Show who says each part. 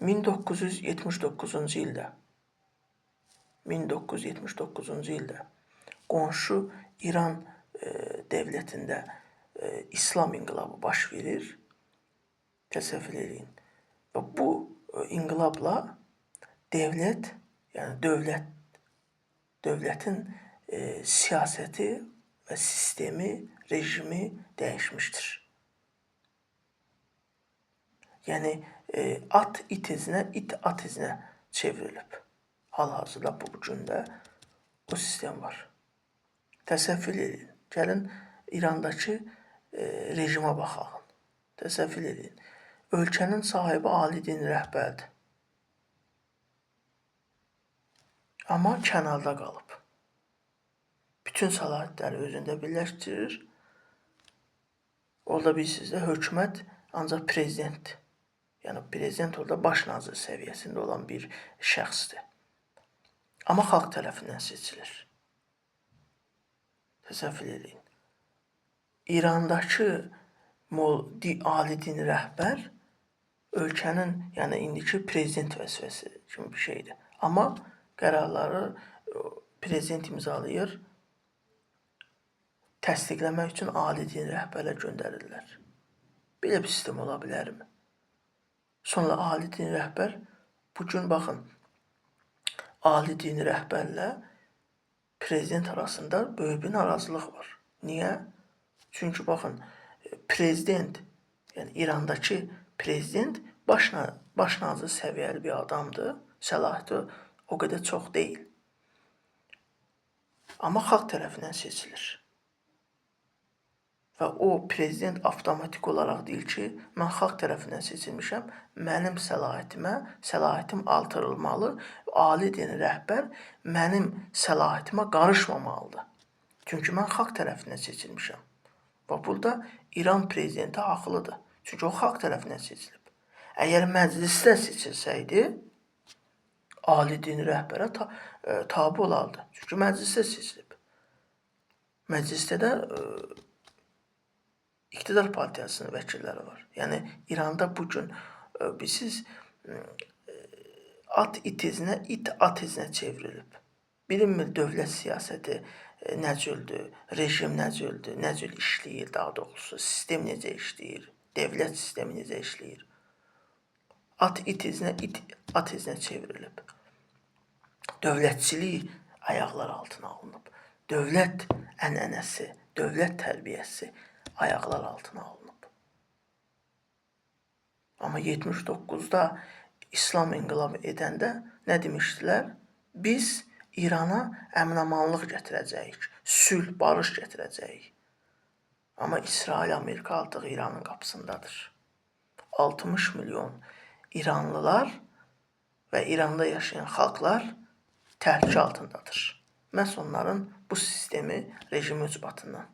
Speaker 1: 1979-cu ildə qonşu İran devlətində İslam inqilabı baş verir. Təsəvvür edin. Və bu inqilabla devlət, yəni dövlətin siyasəti və sistemi, rejimi dəyişmişdir. Yəni at it izinə, it at izinə çevrilib. Hal-hazırda bu gündə o sistem var. Təsəvvür edin. Gəlin İrandakı rejimə baxaq. Təsəvvür edin. Ölkənin sahibi ali din rəhbərdir. Amma kənarda qalıb. Bütün səlahiyyətləri özündə birləşdirir. Orada bilirsiniz də, hökumət ancaq prezidentdir. Yəni prezident orada baş nazir səviyyəsində olan bir şəxsdir. Amma xalq tərəfindən seçilir. Təsəvvür edin. İrandakı ali din rəhbər ölkənin, yəni indiki prezident vəzifəsi kimi bir şeydir. Amma qərarları prezident imzalayır, təsdiqləmək üçün ali din rəhbərlə göndərirlər. Belə bir sistem ola bilərmi? Sonra ali din rəhbər, bugün baxın, ali din rəhbərlə prezident arasında böyük bir narazılıq var. Niyə? Çünki baxın, prezident, yəni İrandakı prezident baş nazir səviyyəli bir adamdır. Səlahiyyəti o qədər çox deyil. Amma xalq tərəfindən seçilir. Və o prezident avtomatik olaraq deyir ki, mən xalq tərəfindən seçilmişəm, mənim səlahiyyətim artırılmalı, ali din rəhbər mənim səlahiyyətimə qarışmamalıdır. Çünki mən xalq tərəfindən seçilmişəm. Və burada İran prezidenti haqlıdır. Çünki o xalq tərəfindən seçilib. Əgər məclisdə seçilsəydi, ali din rəhbərə tabi olardı. Çünki məclisdə seçilib. Məclisdə də iqtidar partiyasının vəkilləri var. Yəni İranda bugün bilirsiniz, at it izinə, it at izinə çevrilib. Bilinmir dövlət siyasəti nə cürdür, rejim nə cürdür, nə cür işləyir, daha doğrusu sistem necə işləyir, devlət sistemi necə işləyir. At it izinə, it at izinə çevrilib. Dövlətçilik ayaqlar altına alınıb. Dövlət ənənəsi, dövlət tərbiyəsi ayaqlar altına alınıb. Amma 79-da İslam inqilabı edəndə nə demişdilər? Biz İrana əmin-amanlıq gətirəcəyik, sülh, barış gətirəcəyik. Amma İsrail, Amerika artıq İranın qapısındadır. 60 milyon İranlılar və İranda yaşayan xalqlar təhlükə altındadır. Məhz onların bu sistemi, rejimi ucbatından.